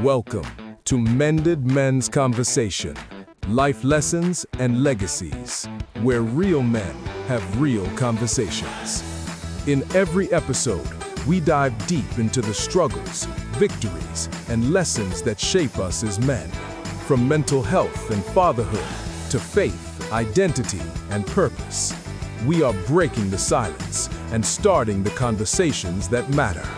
Welcome to Mended Men's Conversation, life lessons and legacies, where real men have real conversations. In every episode, we dive deep into the struggles, victories, and lessons that shape us as men. From mental health and fatherhood to faith, identity, and purpose, we are breaking the silence and starting the conversations that matter.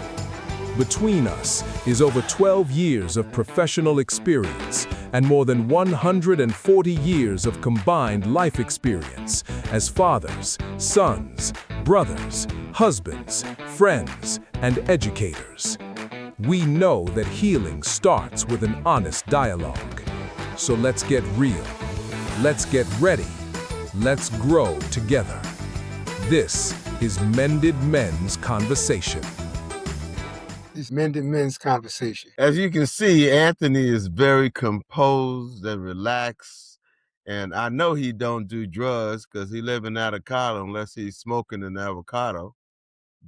Between us is over 12 years of professional experience and more than 140 years of combined life experience as fathers, sons, brothers, husbands, friends, and educators. We know that healing starts with an honest dialogue. So let's get real. Let's get ready. Let's grow together. This is Mended Men's Conversation. It's Mended Men's Conversation. As you can see, Anthony is very composed and relaxed. And I know he don't do drugs because he live in avocado unless he's smoking an avocado.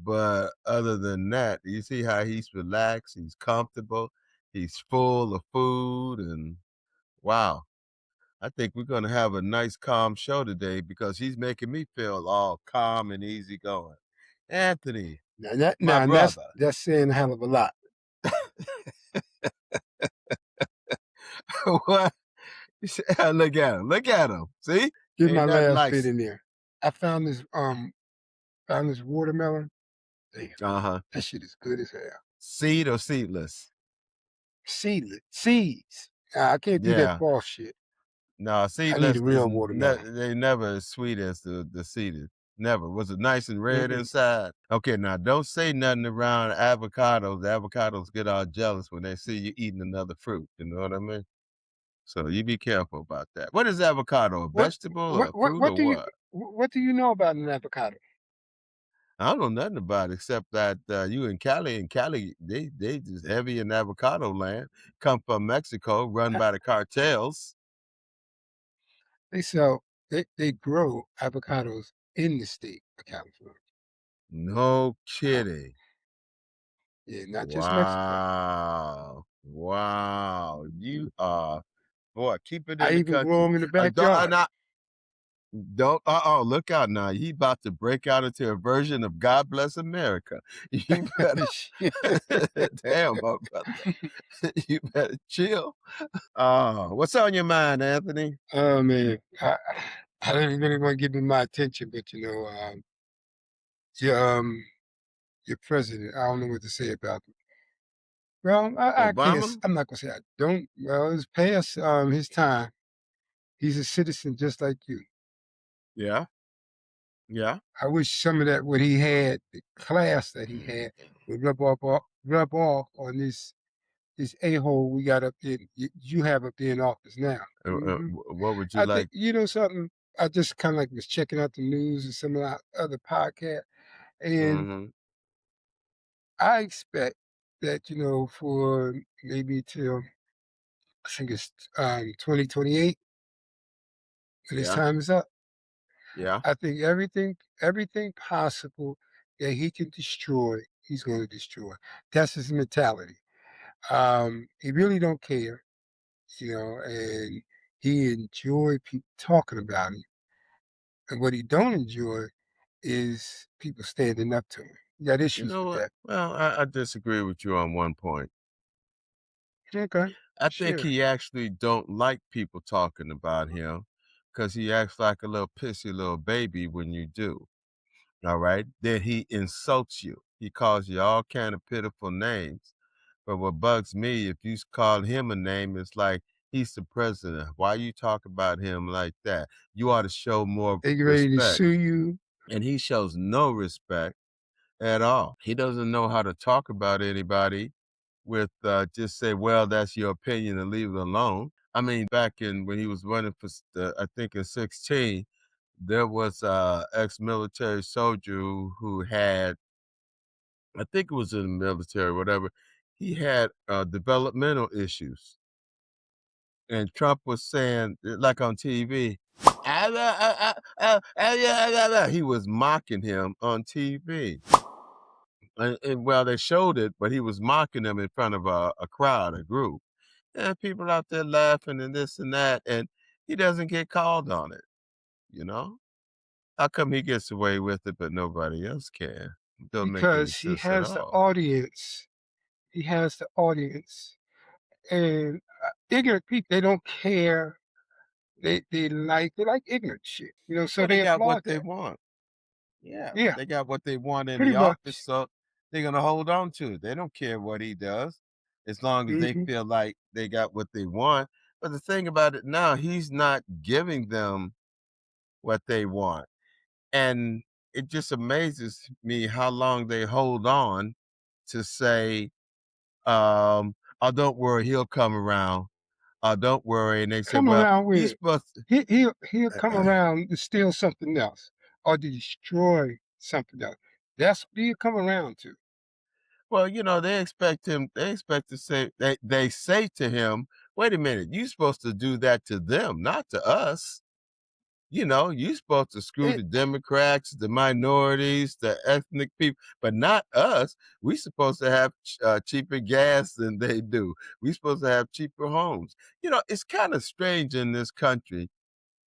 But other than that, you see how he's relaxed, he's comfortable, he's full of food, and wow. I think we're going to have a nice, calm show today because he's making me feel all calm and easygoing. Anthony, my brother. That's saying a hell of a lot. What? Look at him. Look at him. See? Get Ain't my nothing last like bit in there. I found this watermelon. Damn, that shit is good as hell. Seed or seedless? Seeds. I can't do that false shit. No, I seedless. need a real watermelon. They never as sweet as the seeded. Never. Was it nice and red inside? Okay, now don't say nothing around avocados. The avocados get all jealous when they see you eating another fruit. You know what I mean? So you be careful about that. What is avocado? A vegetable or a fruit or what? What do you know about an avocado? I don't know nothing about it except that you in Cali, they just heavy in avocado land. Come from Mexico, run by the cartels. They grow avocados in the state of California. No kidding. Yeah, not just Mexico. Wow. You are, boy, keep it in I the even country. grow them in the backyard. Look out now. You about to break out into a version of God Bless America. You better, damn, my brother. You better chill. What's on your mind, Anthony? Oh, man. I don't really want to give him my attention, but your president, I don't know what to say about him. Well, I can't. Obama? I'm not gonna say I don't. Well, it's past his time. He's a citizen just like you. Yeah. Yeah. I wish some of that what he had, the class that he had, would rub off on this a-hole we got up in. You have up there in office now. What would you I like? think, you know something. I just kind of like was checking out the news and some of our other podcasts, and I expect that for maybe till I think it's 2028 when his time is up. Yeah. I think everything possible that he can destroy, he's going to destroy. That's his mentality. He really don't care, and he enjoy people talking about him. And what he don't enjoy is people standing up to him. He got issues with that. Well, I disagree with you on one point. Okay. I think he actually don't like people talking about him because he acts like a little pissy little baby when you do. All right. Then he insults you. He calls you all kind of pitiful names. But what bugs me, if you call him a name, it's like he's the president. Why you talk about him like that? You ought to show more They get ready to respect. sue you. And he shows no respect at all. He doesn't know how to talk about anybody with just say, well, that's your opinion and leave it alone. I mean, back when he was running for, I think in 16, there was a ex-military soldier who had, I think it was in the military, whatever. He had developmental issues. And Trump was saying, like on TV, he was mocking him on TV. And well, they showed it, but he was mocking them in front of a crowd, a group. And people out there laughing and this and that, and he doesn't get called on it, you know? How come he gets away with it, but nobody else can? It don't make any because he sense at has the all. audience. He has the audience, and ignorant people they don't care. They like ignorant shit, so Well, they they got what applaud they that. want. Yeah, Yeah, they got what they want in pretty the office, much. so they're gonna hold on to it. They don't care what he does, as long as they Hmm. feel like they got what they want. But the thing about it now, he's not giving them what they want. And it just amazes me how long they hold on to say, "Oh, don't worry, he'll come around. Oh, don't worry." And they say, Come "Well, around with he's it. supposed He'll come to." around to steal something else or to destroy something else. That's what he'll come around to. Well, they expect him. They expect to say they say to him, "Wait a minute, you're supposed to do that to them, not to us. You're supposed to screw It, the Democrats, the minorities, the ethnic people, but not us. We're supposed to have cheaper gas than they do. We're supposed to have cheaper homes. It's kind of strange in this country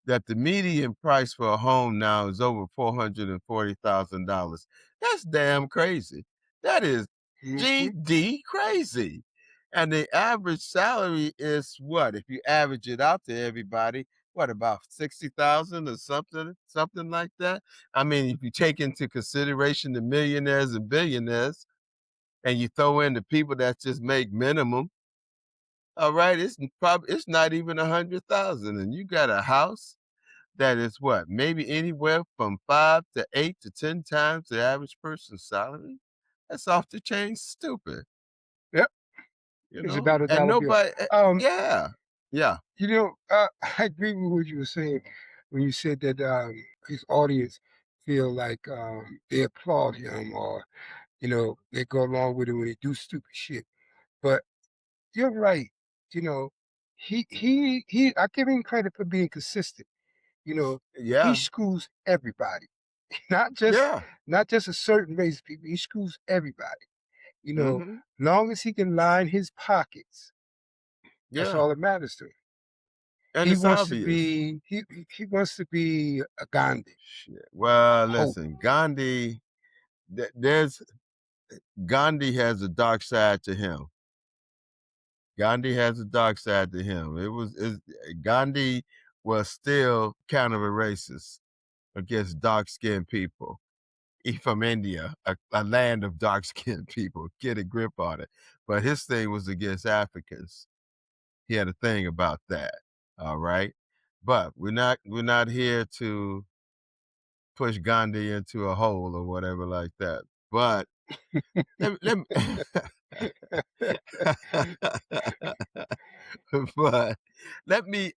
that the median price for a home now is over $440,000. That's damn crazy. That is mhm. GD crazy. And the average salary is what? If you average it out to everybody, what, about 60,000 or something like that? I mean, if you take into consideration the millionaires and billionaires and you throw in the people that just make minimum, all right, it's not even 100,000, and you got a house that is what? Maybe anywhere from 5 to 8 to 10 times the average person's salary? That's off the chain stupid, Yep, it's about a And dollar bill. nobody Um, yeah. Yeah. I agree with what you were saying when you said that his audience feel like they applaud him or they go along with it when they do stupid shit. But you're right. You know, he. I give him credit for being consistent. You know, he Yeah. screws everybody, not just Yeah. not just a certain race of people. He screws everybody. Mhm. Long as he can line his pockets, that's Yeah. all that matters to him. And He it's wants to obvious. be he wants to be a Gandhi, Shit. Well, hope. listen, there's Gandhi has a dark side to him. Gandhi has a dark side to him. Gandhi was still kind of a racist against dark-skinned people. He from India, a land of dark-skinned people. Get a grip on it. But his thing was against Africans. He had a thing about that. All right. But we're not here to push Gandhi into a hole or whatever like that. But let me but let me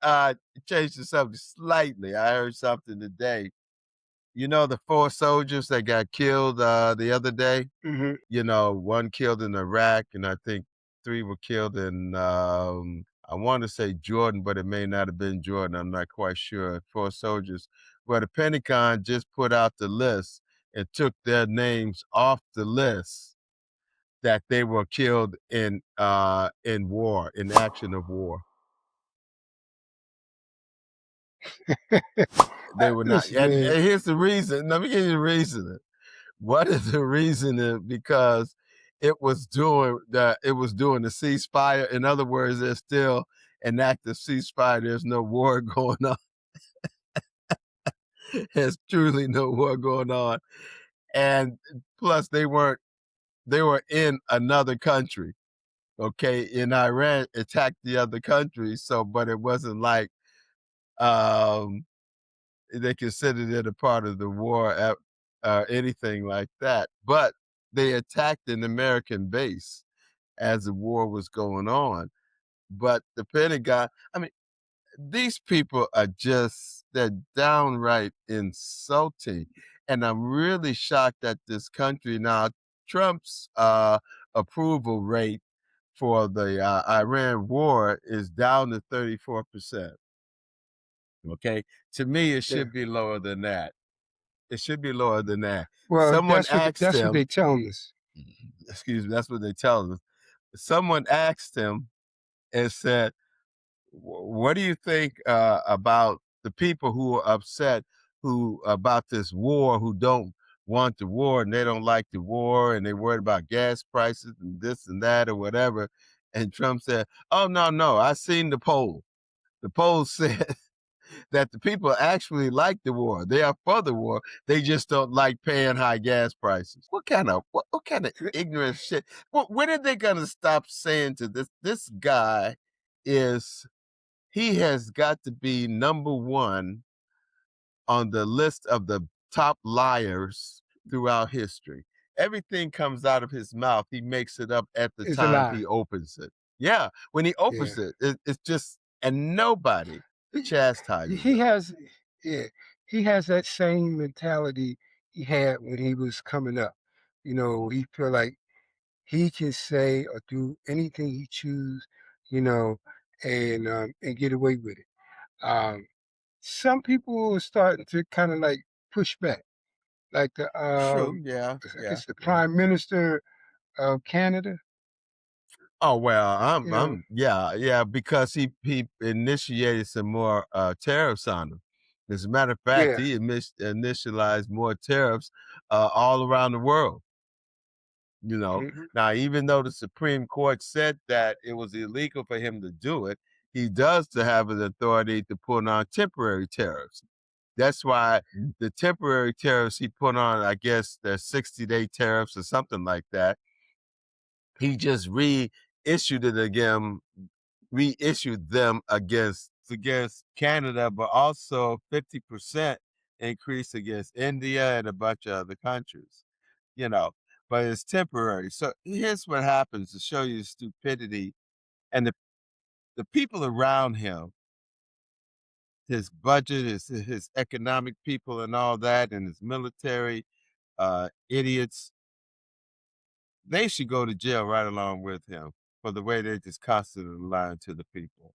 change the subject slightly. I heard something today. The 4 soldiers that got killed the other day? Hmm. One killed in Iraq, and I think 3 were killed in, I want to say Jordan, but it may not have been Jordan. I'm not quite sure. 4 soldiers. Well, the Pentagon just put out the list and took their names off the list that they were killed in war, in action of war. They were not. Listen, And man. here's the reason. Let me give you the reason. What is the reason? Because it was doing the ceasefire. In other words, there's still an active ceasefire. There's no war going on. There's truly no war going on. And plus they were in another country. Okay. And Iran attacked the other country. But it wasn't like um they considered it a part of the war anything like that. But they attacked an American base as the war was going on. But the Pentagon, I mean, these people they're downright insulting. And I'm really shocked at this country now. Trump's approval rate for the Iran war is down to 34%. Okay. To me, it Yeah. should be lower than that. It should be lower than that. Well, Someone asked that's what him, they telling us. Excuse me, that's what they tell us. Someone asked him and said, what do you think about the people who are upset who about this war, who don't want the war and they don't like the war and they worried about gas prices and this and that or whatever? And Trump said, oh, no, no, I seen the poll. The poll said that the people actually like the war. They are for the war. They just don't like paying high gas prices. What kind of ignorant shit? When are they gonna stop saying to this guy is he has got to be number one on the list of the top liars throughout history. Everything comes out of his mouth. He makes it up at the It's a time lie. he opens it. Yeah, when he Yeah. opens it, it's just, and nobody chastises He him. has, yeah, he has that same mentality he had when he was coming up. He feel like he can say or do anything he choose, you know, and get away with it. Um, some people are starting to kind of like push back, like True. Yeah. I Yeah. guess the Yeah. Prime Minister of Canada. Oh well, You know, yeah, because he initiated some more tariffs on them. As a matter of fact, yeah, he initialized more tariffs all around the world. You know, hmm now even though the Supreme Court said that it was illegal for him to do it, he does to have an authority to put on temporary tariffs. That's why the temporary tariffs he put on, I guess they're 60-day tariffs or something like that. He just reissued it again, reissued them against Canada, but also 50% increase against India and a bunch of other countries, you know, but it's temporary. So here's what happens to show you the stupidity and the people around him, his budget, his economic people and all that, and his military idiots, they should go to jail right along with him for the way they just constantly lying to the people.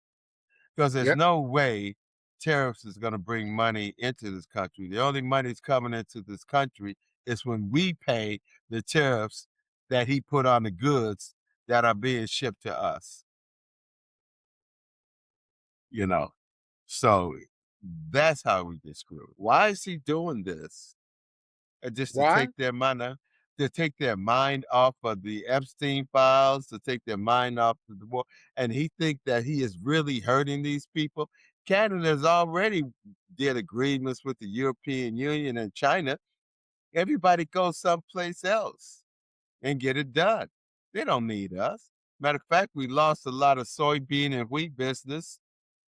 Because there's yep. no way tariffs is going to bring money into this country. The only money that's coming into this country is when we pay the tariffs that he put on the goods that are being shipped to us, you know. So that's how we get screwed. Why is he doing this? Just to Why? take their money, to take their mind off of the Epstein files, to take their mind off of the war, and he think that he is really hurting these people. Canada's already did agreements with the European Union and China. Everybody goes someplace else and get it done. They don't need us. Matter of fact, we lost a lot of soybean and wheat business,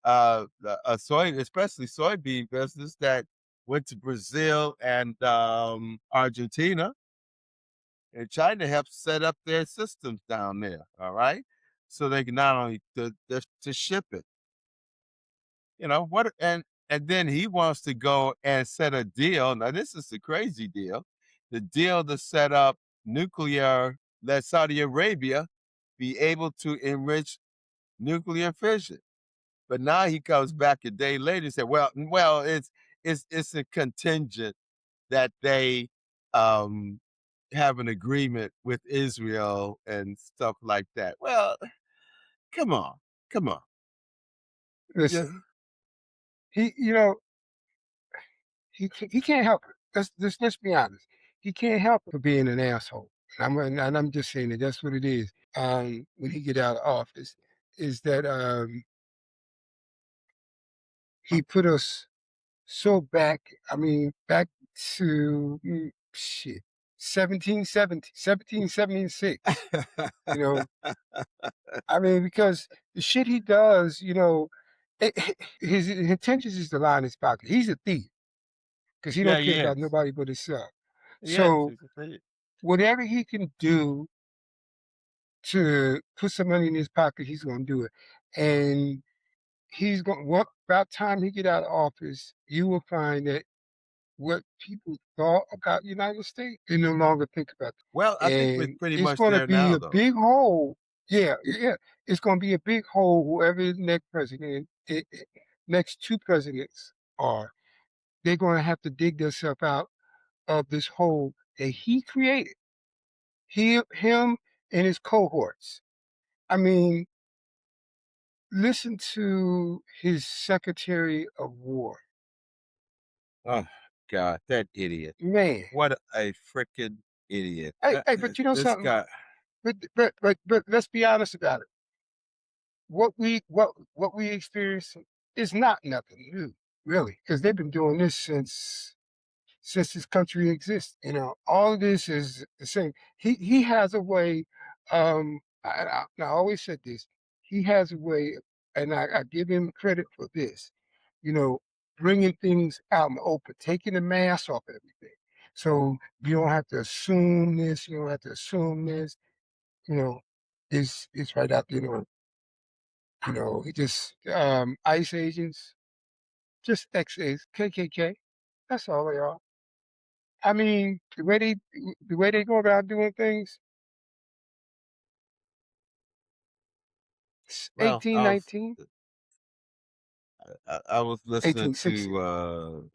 especially soybean business that went to Brazil and Argentina, and China helped set up their systems down there. All right, so they can not only to ship it, what, and then he wants to go and set a deal. Now this is the crazy deal, the deal to set up nuclear. Let Saudi Arabia be able to enrich nuclear fission. But now he comes back a day later and said, "Well, it's a contingent that they um, have an agreement with Israel and stuff like that." Well, come on, come on. Listen, Yeah. he, he can't help it. Let's be honest. He can't help it for being an asshole. And I'm just saying that that's what it is. When he get out of office, is that he put us so back. I mean, back to shit, 1776. You know, I mean, because the shit he does, his intentions is to line his pocket. He's a thief because he Yeah, don't he care about is. nobody but himself. Yes, So he's a thief. whatever he can do to put some money in his pocket, he's gonna do it. And he's going what about time he get out of office, you will find that what people thought about the United States, they no longer think about Well, it. I think we're And pretty it's much gonna there be now, a though. big hole. Yeah, yeah. It's gonna be a big hole, whoever the next president, next two presidents are, they're gonna have to dig themselves out of this hole that he created. him and his cohorts. I mean, listen to his Secretary of War. Oh God, that idiot! Man, What a freaking idiot! hey, but you know This something? guy. But let's be honest about it. What we experience is not nothing new, really, because they've been doing this since this country exists. You know, all of this is the same. He has a way. I always said this. He has a way, and I give him credit for this. You know, bringing things out in the open, taking the mask off everything, so you don't have to assume this. You don't have to assume this. You know, it's right out there. He just ICE agents, just XAs, KKK. That's all they are. I mean, the way they go about doing things, Well, 1819, I was listening 1860. to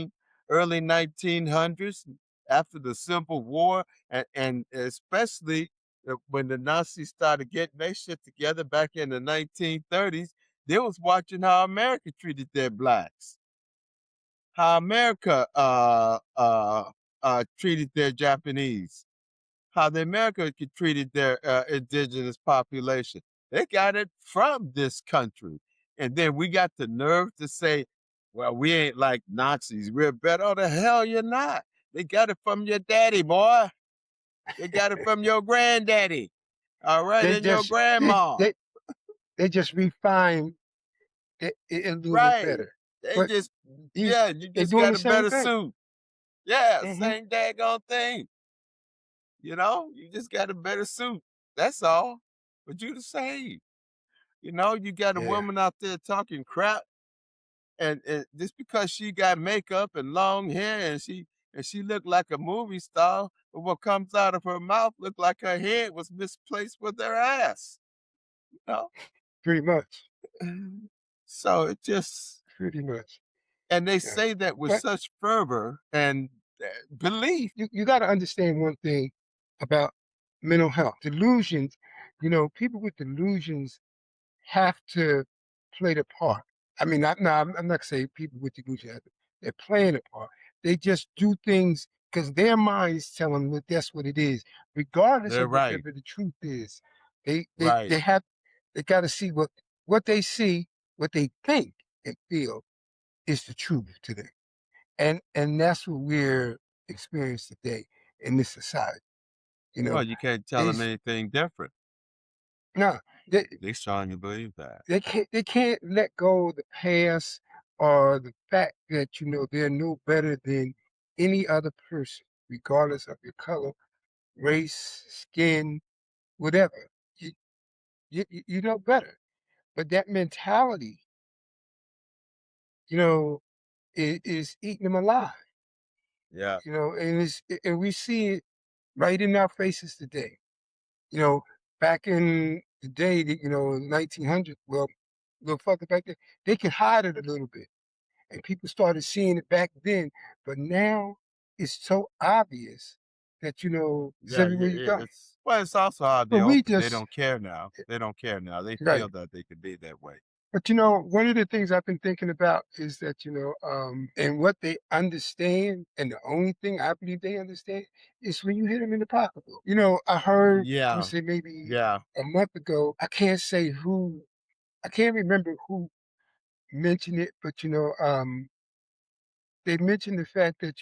early 1900s after the Civil War, and especially when the Nazis started getting their shit together back in the 1930s. They was watching how America treated their blacks, how America treated their Japanese, how the America treated their indigenous population. They got it from this country. And then we got the nerve to say, well, we ain't like Nazis. We're better. Oh, the hell you're not. They got it from your daddy, boy. They got it from your granddaddy. All right, They and your just they grandma. they, they just refine it a little bit Right. better. They But just, he's yeah, you they're just doing got the a same better thing. suit. Yeah, Hmm. same daggone thing. You just got a better suit. That's all. But you the same. You got a Yeah, woman out there talking crap, and just because she got makeup and long hair and she looked like a movie star, but what comes out of her mouth looked like her head was misplaced with her ass. You know? pretty much, So it just pretty much. and they Yeah. say that with But such fervor and belief. you got to understand one thing about mental health delusions. People with delusions have to play the part. I mean, no, I'm not saying people with delusion, they're playing a part. They just do things because their minds tell them that that's what it is, regardless They're of right, whatever the truth is. They they right. they have they got to see what they see, what they think and feel is the truth to them, and that's what we're experiencing today in this society. You know, Well, you can't tell them is anything different. no, They strongly believe that. they can't let go of the past or the fact that they're no better than any other person, regardless of your color, race, skin, whatever. You you know better, but that mentality, you know, is eating them alive. Yeah. And we see it right in our faces today. You know, back in the day, 1900, well, a little further back there, they could hide it a little bit. And people started seeing it back then. But now it's so obvious that, it's Yeah, everywhere you go. it's also out But the we open. They just, don't care now. They don't care now. They right. feel that they could be that way. But, one of the things I've been thinking about is that, and what they understand, and the only thing I believe they understand is when you hit them in the pocketbook. I heard, I would Yeah, say maybe yeah, a month ago, I can't remember who mentioned it, but they mentioned the fact that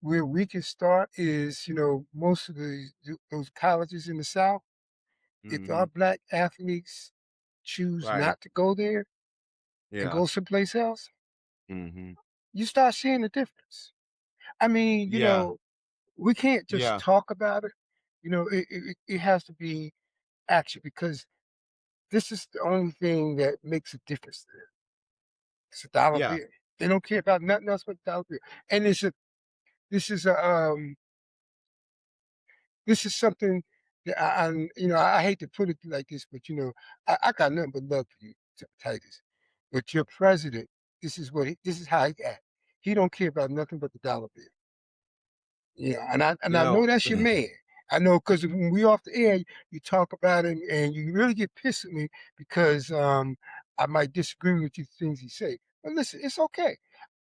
where we can start is most of those colleges in the South. If hmm, our black athletes choose right, not to go there and yeah, go someplace else, hmm, you start seeing the difference. I mean, yeah, we can't just yeah, talk about it. It has to be action because this is the only thing that makes a difference there. It's a dollar yeah, bill. They don't care about nothing else but the dollar bill. And this is a this is something that I hate to put it like this, but I got nothing but love for you, Titus. But your president, this is how he act. He don't care about nothing but the dollar bill. And I you know, know that's your man. I know because when we off the air, you talk about him and you really get pissed at me because I might disagree with you things you say. But listen, it's okay.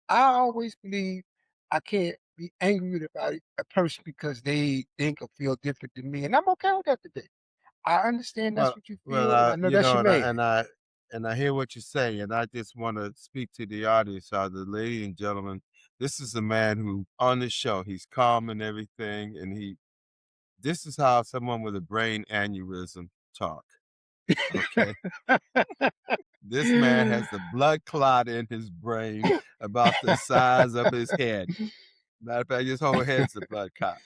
I always believe I can't be angry about a person because they think or feel different than me, and I'm okay with that today. I understand that's Well, what you well, feel, and I know you that's know, your man. and I hear what you say, and I just want to speak to the audience, the ladies and gentlemen. This is a man who, on the show, he's calm and everything, and this is how someone with a brain aneurysm talk. Okay, this man has the blood clot in his brain about the size of his head. Matter of fact, his whole head's a blood clot.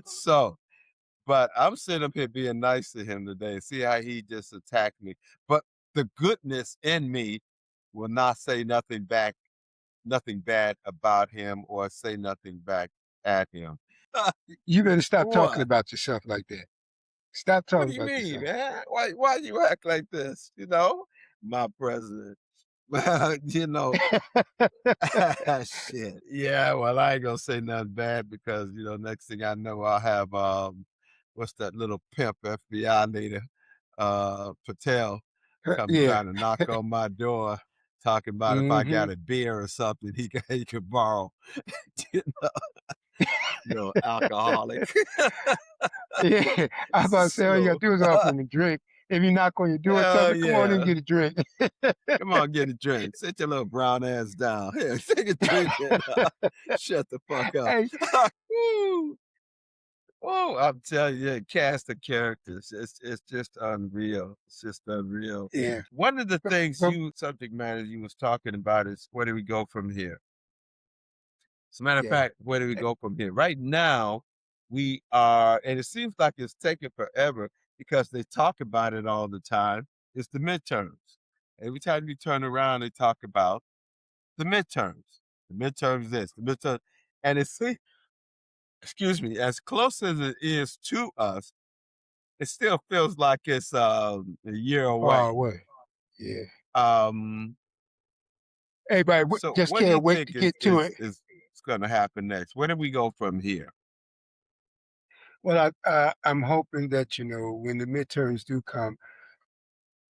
So, but I'm sitting up here being nice to him today. See how he just attacked me. But the goodness in me will not say nothing back, nothing bad about him or say nothing back at him. You better stop talking What? about yourself like that. Stop What talking do you about mean, yourself. man? Why you act like this? You know, my president. you know, shit. Yeah, well, I ain't gonna say nothing bad because next thing I know, I'll have what's that little pimp FBI leader, Patel, come Yeah. trying to knock on my door, talking about if I Hmm. got a beer or something, he could borrow. you know, alcoholic. Yeah. I was about to say all you so, gotta do is offer him a drink. If you knock on your door, tell hell me, come on in and yeah. get a drink. Come on, get a drink. Sit your little brown ass down. Here, take a drink and shut the fuck up. Hey, Woo! Oh, I'm telling you, cast of characters. It's just unreal. It's just unreal. yeah. One of the But, things but subject matter you was talking about is where do we go from here? As a matter of yeah. fact, where do we go from here? Right now, we are, and it seems like it's taking forever because they talk about it all the time. It's the midterms. Every time you turn around, they talk about the midterms. The midterms this, the midterm, and it's excuse me, as close as it is to us, it still feels like it's a year Far away. away. Yeah. Um, Everybody so just what do you can't wait think to is get to it. going to happen next? Where do we go from here? Well, I'm hoping that when the midterms do come,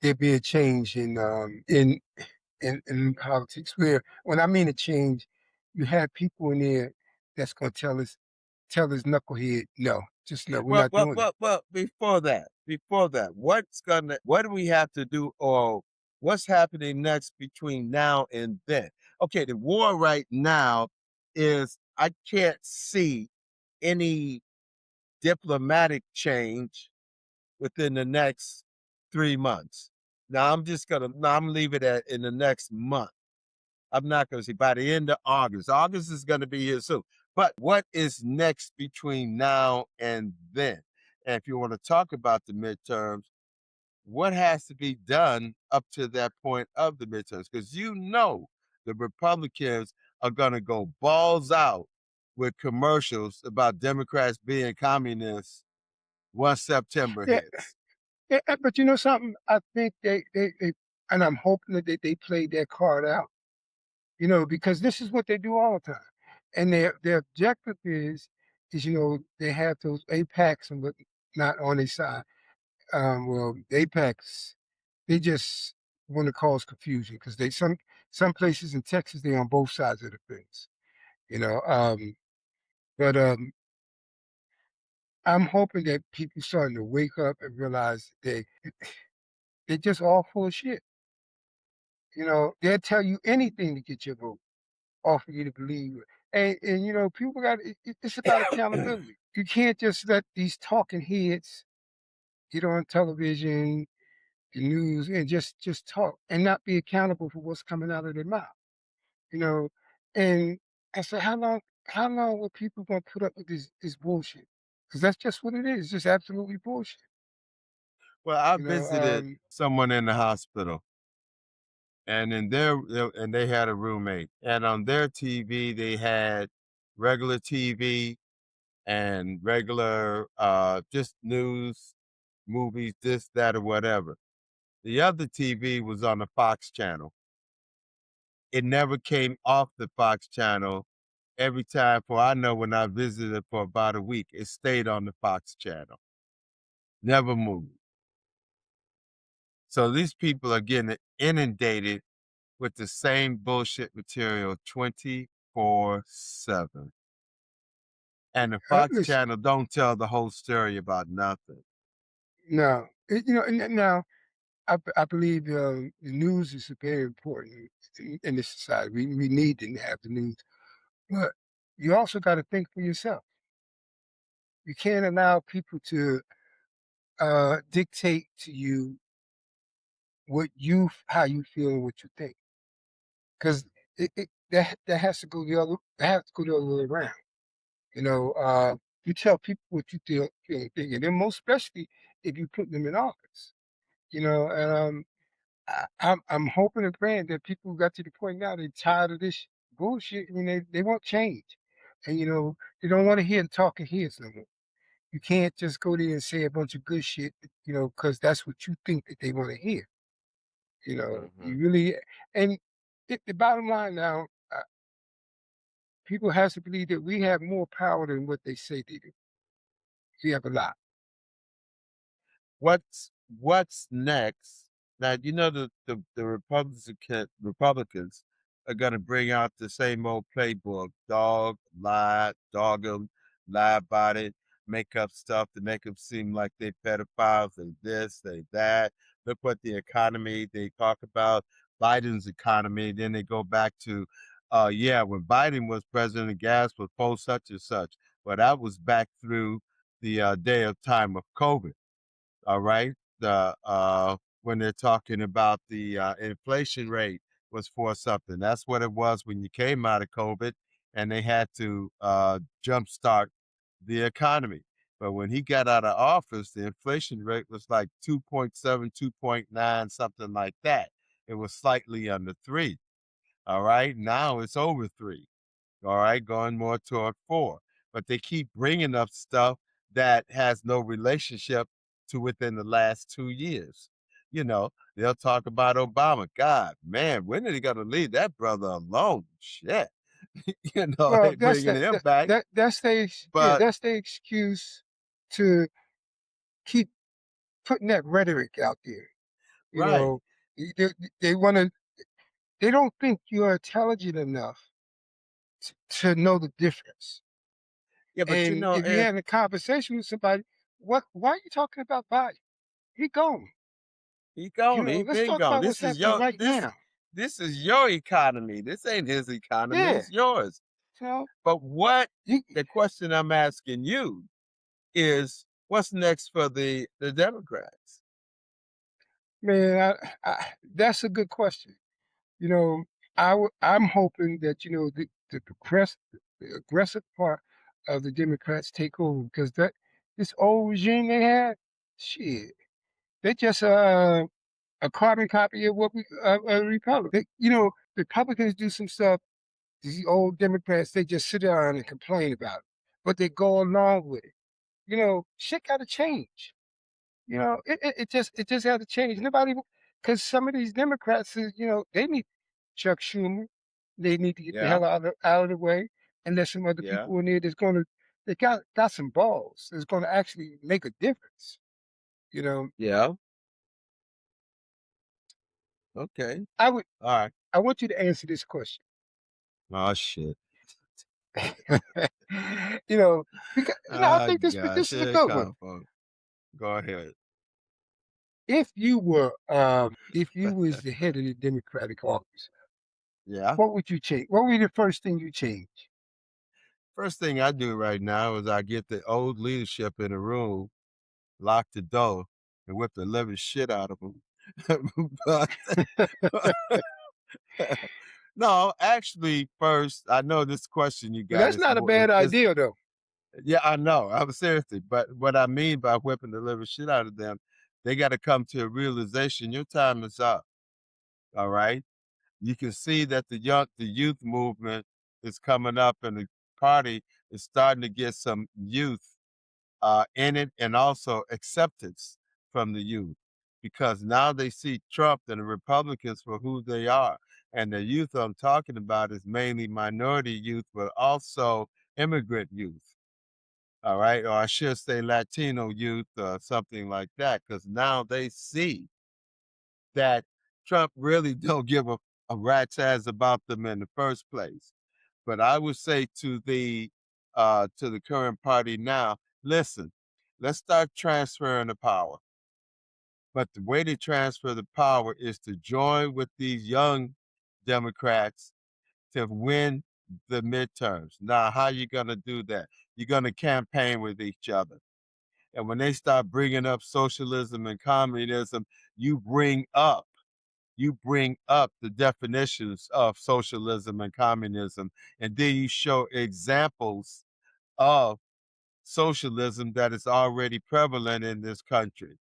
there'll be a change in politics. Where when I mean a change, you have people in there that's gonna tell this knucklehead, no, just no, we're Well, not well, doing it. well, well. Before that, what do we have to do, or what's happening next between now and then? Okay, the war right now is I can't see any diplomatic change within the next 3 months. Now I'm leave it at in the next month. I'm not gonna say by the end of August. August is gonna be here soon. But what is next between now and then? And if you want to talk about the midterms, what has to be done up to that point of the midterms? Because the Republicans are gonna go balls out with commercials about Democrats being communists once September Yeah, hits. yeah, but you know something? I think they and I'm hoping that they played that card out. Because this is what they do all the time, and their objective is they have those APACs and not on their side. Well, the APACs they just want to cause confusion because some places in Texas they on both sides of the fence. You know, but I'm hoping that people starting to wake up and realize they're just all full of shit. They'll tell you anything to get your vote, offer you to believe. And people it's about accountability. You can't just let these talking heads get on television, the news, and just talk and not be accountable for what's coming out of their mouth. You know, and I said, how long will people gonna put up with this bullshit? Because that's just what it is, just absolutely bullshit. Well, I You know, visited someone in the hospital, and and they had a roommate, and on their TV they had regular TV and regular just news, movies, this, that, or whatever. The other TV was on the Fox channel. It never came off the Fox channel every time for I know when I visited for about a week, it stayed on the Fox channel, never moved. So these people are getting inundated with the same bullshit material 24/7. And the Fox Listen, channel don't tell the whole story about nothing. now, now I believe the news is very important in this society. We need to have the news, but you also got to think for yourself. You can't allow people to dictate to you how you feel and what you think, because that has to go that has to go the other way around. You know, you tell people what you feel and think, and then most especially if you put them in office. You know, and I'm hoping and praying that people got to the point now they're tired of this bullshit. I mean, they want change, and they don't want to hear the talking heads no more. You can't just go there and say a bunch of good shit, because that's what you think that they want to hear. You Mhm. really, and the bottom line now, people have to believe that we have more power than what they say they do. We have a lot. What's next? Now you know the Republicans are gonna bring out the same old playbook: dog, lie, dog them, lie about it, make up stuff to make them seem like they pedophiles, they this, they that. Look what the economy they talk about, Biden's economy. Then they go back to, yeah, when Biden was president, the gas was full such and such. Well, that was back through the day of time of COVID. All right. When they're talking about the inflation rate was for something. That's what it was when you came out of COVID and they had to jumpstart the economy. But when he got out of office, the inflation rate was like 2.7, 2.9, something like that. It was slightly under three. All right. Now it's over three. All right, going more toward four. But they keep bringing up stuff that has no relationship to within the last 2 years. They'll talk about Obama. God, man, when are they going to leave that brother alone? Shit. Well, They bringing him back. yeah, But, that's the excuse to keep putting that rhetoric out there. You right. know, they, they want to. They don't think you're intelligent enough to know the difference. Yeah, but And if you're and having a conversation with somebody, why are you talking about Biden? He gone. he gone. He Let's been talk gone. about This what's is happening your right now. this is your economy. This ain't his economy. Yeah, It's yours. you know, But what you, the question I'm asking you is what's next for the Democrats? man, that's a good question. You know, I'm hoping that the aggressive part of the Democrats take over because that this old regime they had, shit, they just a carbon copy of what we Republic. Republicans do some stuff. These old Democrats they just sit down and complain about it, but they go along with it. Shit got to change. It just had to change. Nobody, because some of these Democrats, they need Chuck Schumer. They need to get the Yeah, hell out of the way, and there's some other yeah, people in there they got some balls. That's gonna actually make a difference. You know, yeah. Okay. I would, All right. I want you to answer this question. Oh shit. you know, because I Oh think this gosh, is a here it good one. comes, folks. Go ahead. If you was the head of the Democratic office, Yeah. what would you change? What would be the first thing you change? First thing I do right now is I get the old leadership in the room, lock the door, and whip the living shit out of them. but no, actually, first I know this question you But got that's is not a more bad is idea, though. yeah, I know. I'm seriously, but what I mean by whipping the living shit out of them, they got to come to a realization your time is up. All right. You can see that the youth movement is coming up and the party is starting to get some youth in it and also acceptance from the youth because now they see Trump and the Republicans for who they are. And the youth I'm talking about is mainly minority youth, but also immigrant youth. All right. Or I should say Latino youth or something like that, because now they see that Trump really don't give a rat's ass about them in the first place. But I would say to the current party now, listen, let's start transferring the power. But the way to transfer the power is to join with these young Democrats to win the midterms. Now, how you going to do that? You're going to campaign with each other. And when they start bringing up socialism and communism, you bring up the definitions of socialism and communism, and then you show examples of socialism that is already prevalent in this country.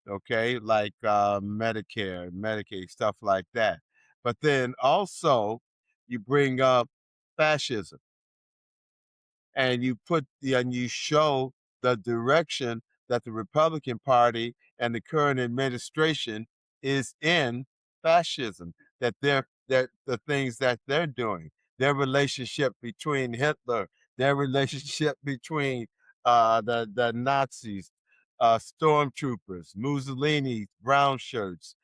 Okay, like Medicare, Medicaid, stuff like that. But then also you bring up fascism, and you show the direction that the Republican Party and the current administration is in fascism, that the things that they're doing, their relationship between Hitler, their relationship between the Nazis, stormtroopers, Mussolini, brown shirts,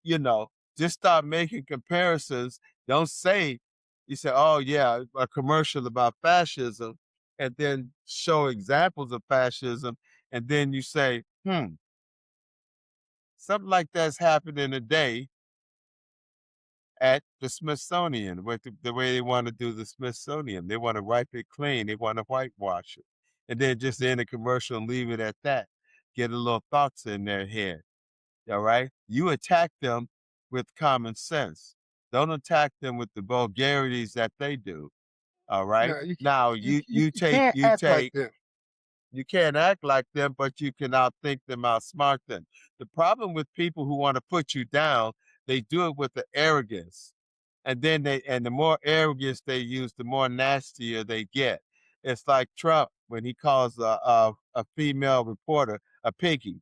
you know, just start making comparisons. Don't say, you say, oh, yeah, a commercial about fascism, and then show examples of fascism. And then you say, something like that's happening today at the Smithsonian, with the way they want to do the Smithsonian. They want to wipe it clean. They want to whitewash it. And then just end the commercial and leave it at that. Get a little thoughts in their head. All right. You attack them with common sense. Don't attack them with the vulgarities that they do. All right. No, Now you can't act like them. you can't act like them, but you can outthink them, outsmart them. The problem with people who want to put you down, they do it with the arrogance. And then the more arrogance they use, the more nastier they get. It's like Trump when he calls a female reporter a piggy.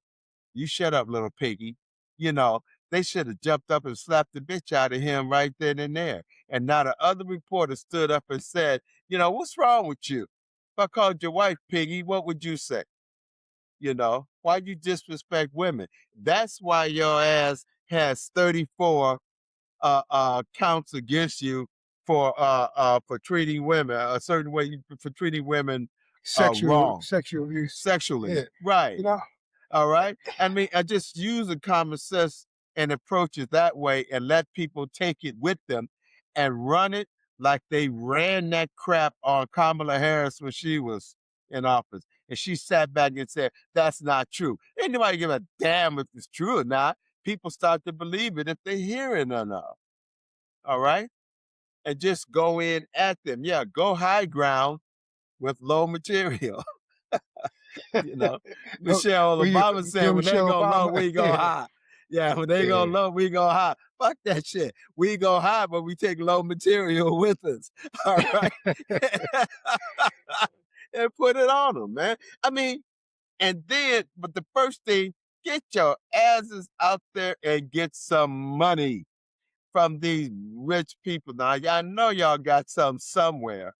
You shut up, little piggy. You know, they should have jumped up and slapped the bitch out of him right then and there. And now the other reporter stood up and said, what's wrong with you? If I called your wife piggy, what would you say? Why you disrespect women? That's why your ass has 34 counts against you for treating women a certain way, for treating women wrong Sexual abuse. sexually. Yeah. Right. You know, All right. I mean, I just use a common sense and approach it that way and let people take it with them and run it like they ran that crap on Kamala Harris when she was in office. And she sat back and said, that's not true. Ain't nobody give a damn if it's true or not. People start to believe it if they hear it enough. All right. And just go in at them. Yeah, go high ground with low material. Michelle Obama said, when they go low, we go high. Yeah, when they go low, we go high. Fuck that shit. We go high, but we take low material with us. All right. And put it on them, man. I mean, but the first thing, get your asses out there and get some money from these rich people. Now, y'all know y'all got some somewhere.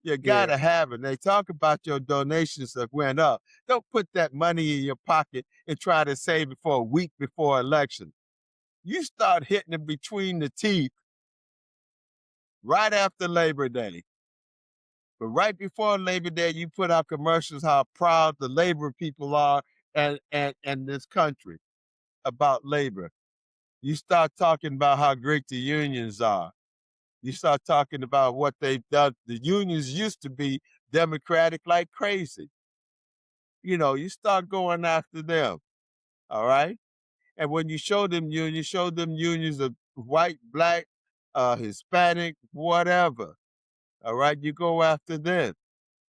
You gotta have it. They talk about your donations that went up. Don't put that money in your pocket and try to save it for a week before election. You start hitting it between the teeth right after Labor Day. But right before Labor Day, you put out commercials how proud the labor people are and this country about labor. You start talking about how great the unions are. You start talking about what they've done. The unions used to be democratic like crazy. You start going after them. All right. And when you show them unions of white, black, Hispanic, whatever. All right. You go after them.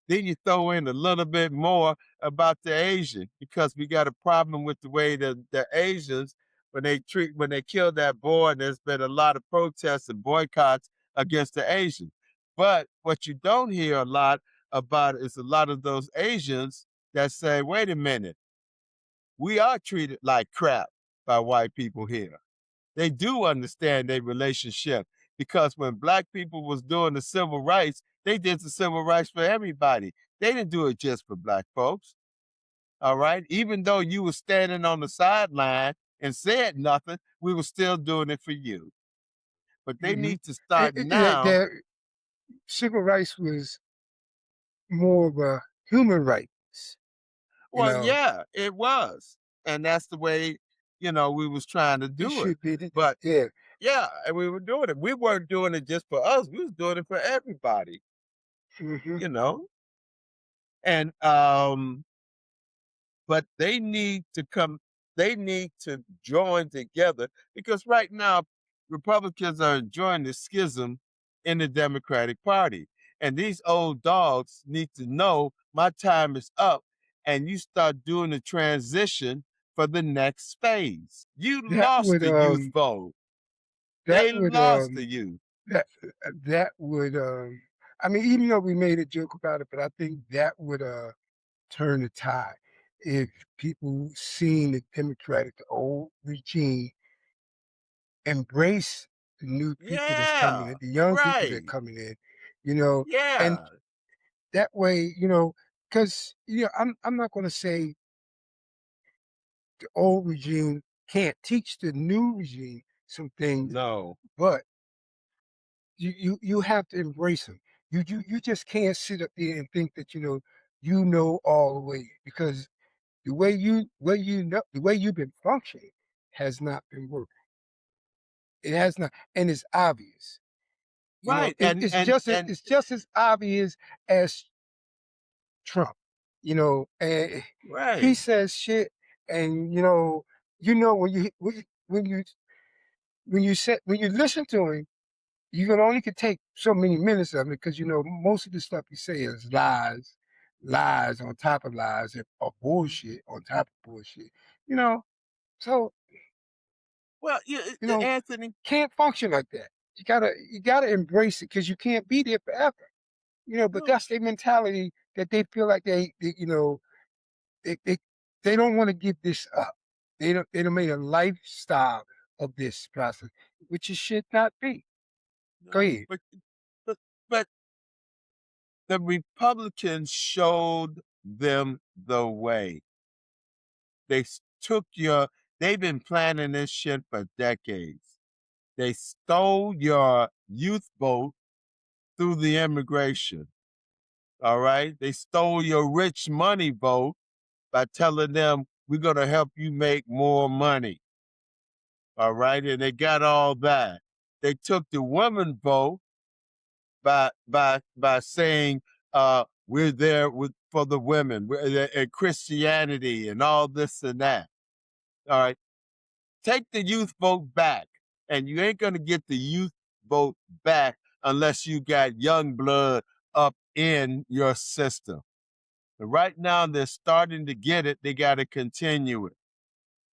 Then you throw in a little bit more about the Asian, because we got a problem with the way that the Asians, when they killed that boy, and there's been a lot of protests and boycotts against the Asians. But what you don't hear a lot about is a lot of those Asians that say, wait a minute, we are treated like crap by white people here. they do understand their relationship, because when black people was doing the civil rights, they did the civil rights for everybody. They didn't do it just for black folks. All right. Even though you were standing on the sideline and said nothing, we were still doing it for you. But they hmm need to start Yeah, now. the civil rights was more of a human rights, you Well, know. yeah, it was. And that's the way, we was trying to It do it. should be. But Yeah. yeah, and we were doing it. We weren't doing it just for us. We was doing it for everybody, hmm you know. And but they need to join together, because right now Republicans are enjoying the schism in the Democratic Party. And these old dogs need to know my time is up, and you start doing the transition for the next phase. You That lost would the youth vote. that They would lost the youth. that that would I mean, even though we made a joke about it, but I think that would turn the tide if people seeing the Democratic, the old regime, embrace the new people that's coming Yeah, in, the young people that are right. coming in, you know, and Yeah, that way, because I'm not going to say the old regime can't teach the new regime some things, no, but you have to embrace them. You just can't sit up there and think that you know all the way, because the way you've been functioning has not been working. It has not, and it's obvious. right. It, And it's just as obvious as Trump. And he right. says shit, and when you listen to him, you can only could take so many minutes of it, because most of the stuff you say is lies, lies on top of lies, or bullshit on top of bullshit. You know, so Well, yeah, you know Anthony. can't function like that. You gotta embrace it, because you can't be there forever. But No, that's their mentality, that they feel like they they, they don't want to give this up. They don't make a lifestyle of this process, which it should not be. Go no, ahead. but the Republicans showed them the way. They took your. They've been planning this shit for decades. They stole your youth vote through the immigration. All right, they stole your rich money vote by telling them we're going to help you make more money. All right, and they got all that. They took the women vote by saying we're there for the women, and Christianity and all this and that. All right, take the youth vote back, and you ain't gonna get the youth vote back unless you got young blood up in your system. But right now they're starting to get it. They got to continue it.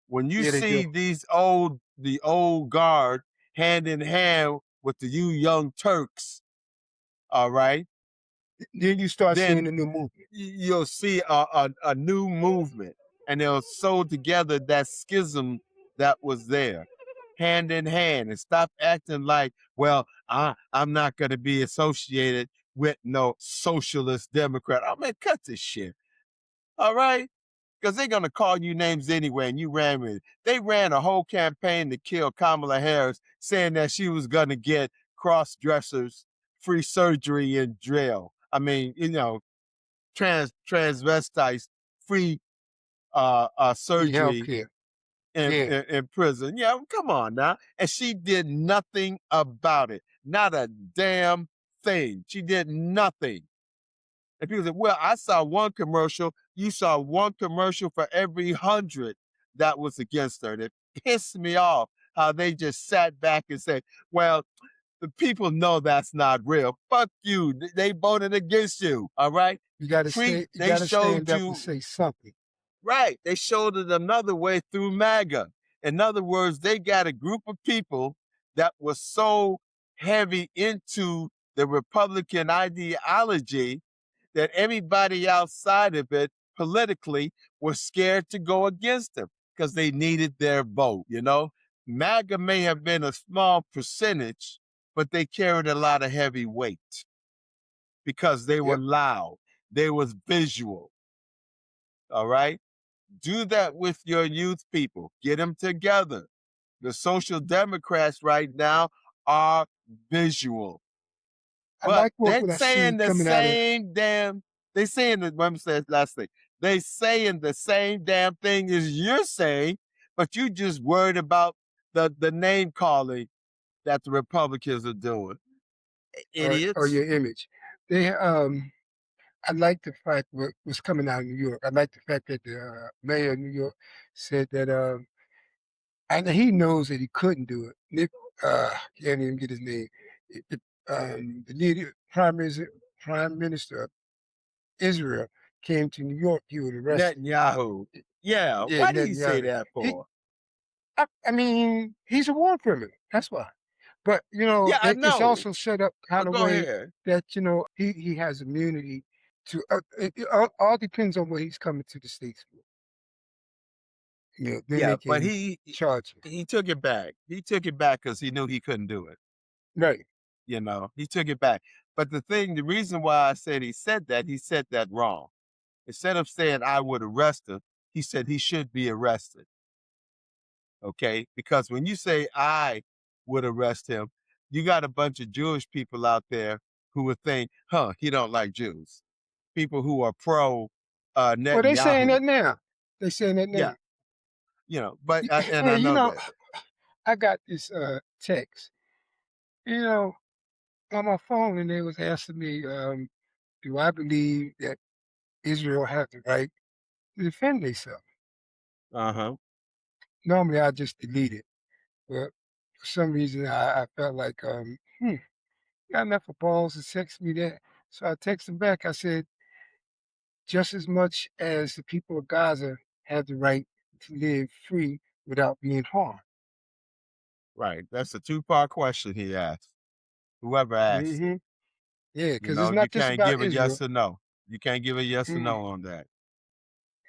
When you Yeah, they do. see the old guard hand in hand with the you young Turks, all right, Then you start seeing then a new movement. you'll see a new movement, and they'll sew together that schism that was there, hand in hand, and stop acting like, well, I'm not going to be associated with no socialist Democrat. I mean, cut this shit. All right. Because they're going to call you names anyway, and you ran with it. They ran a whole campaign to kill Kamala Harris, saying that she was going to get cross dressers free surgery in jail. I mean, transvestites free Free surgery healthcare. Yeah, in prison. Yeah, come on now. And she did nothing about it. Not a damn thing. She did nothing. And people say, well, I saw one commercial. You saw one commercial for every 100 that was against her. And it pissed me off how they just sat back and said, well, the people know that's not real. Fuck you. They voted against you. All right. you They gotta showed stand up and you, say something. right. They showed it another way through MAGA. In other words, they got a group of people that was so heavy into the Republican ideology that everybody outside of it politically was scared to go against them because they needed their vote. MAGA may have been a small percentage, but they carried a lot of heavy weight because they were Yep. loud. They was visual. All right. Do that with your youth people. Get them together. The social democrats right now are visual, I but like they're what I see saying the coming out of. same damn. They saying the let me say last thing. They saying the same damn thing as you're saying, but you just worried about the name calling that the Republicans are doing. Or Idiots. your image. They I like the fact what was coming out of New York. I like the fact that the mayor of New York said that and he knows that he couldn't do it. Nick can't even get his name. The leader, prime minister of Israel came to New York, he was arrested. Netanyahu. Yeah. Yeah, Why did he say Netanyahu. that for? I mean, he's a war criminal. That's why. But Yeah, I it's know. also set up kind But of go way ahead. that he has immunity to. It all depends on what he's coming to the states for. Then Yeah, they but can charge him. he took it back. He took it back because he knew he couldn't do it. Right. He took it back. But the reason why I said he said that wrong. Instead of saying I would arrest him, he said he should be arrested. Okay, because when you say I would arrest him, you got a bunch of Jewish people out there who would think, huh, he don't like Jews. People who are pro Well, they saying Netanyahu. that now. They saying that Yeah, now. but and Hey, I know that. I got this text. You know, on my phone, and they was asking me, do I believe that Israel has the right to defend themselves? Uh-huh. Normally, I just delete it, but for some reason, I felt like, you got enough of balls to text me that. So I texted him back. I said, just as much as the people of Gaza have the right to live free without being harmed. Right. That's a two-part question he asked. Whoever asked it. Hmm Yeah, because it's You not just can't about give a Israel. yes or no. You can't give a yes or no on that.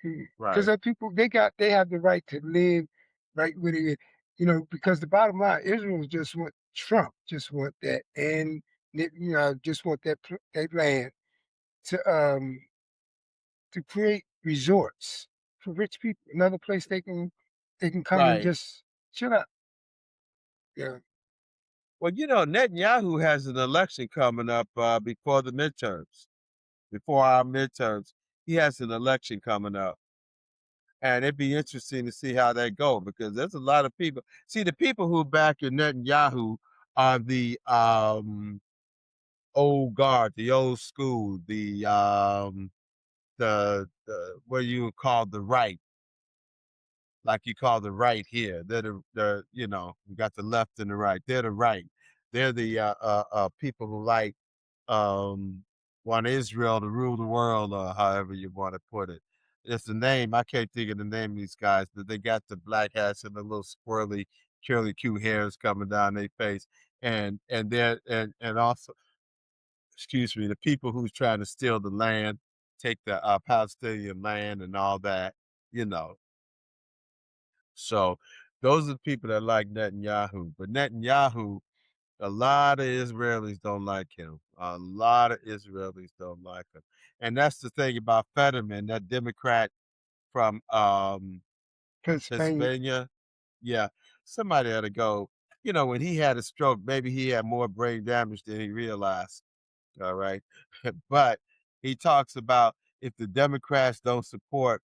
Because Right. people, they have the right to live right where they, because the bottom line, Israel just want Trump, just want that, and just want that land to create resorts for rich people, another place they can come and Right. just chill out. Yeah, Well, Netanyahu has an election coming up before the midterms. Before our midterms, he has an election coming up. And it'd be interesting to see how that go because there's a lot of people. See, the people who back your Netanyahu are the old guard, the old school, the what you would call the right, like you call the right here. They're you got the left and the right. They're the right. They're the people who um want Israel to rule the world, or however you want to put it. It's the name. I can't think of the name of these guys, but they got the black hats and the little swirly, curly Q hairs coming down their face, and they're and also, excuse me, the people who's trying to steal the land, take the Palestinian land and all that, you know. So those are the people that like Netanyahu, but Netanyahu, a lot of Israelis don't like him. A lot of Israelis don't like him. And that's the thing about Fetterman, that Democrat from Pennsylvania. Pennsylvania. Yeah. Somebody had to go. When he had a stroke, maybe he had more brain damage than he realized. All right. But he talks about if the Democrats don't support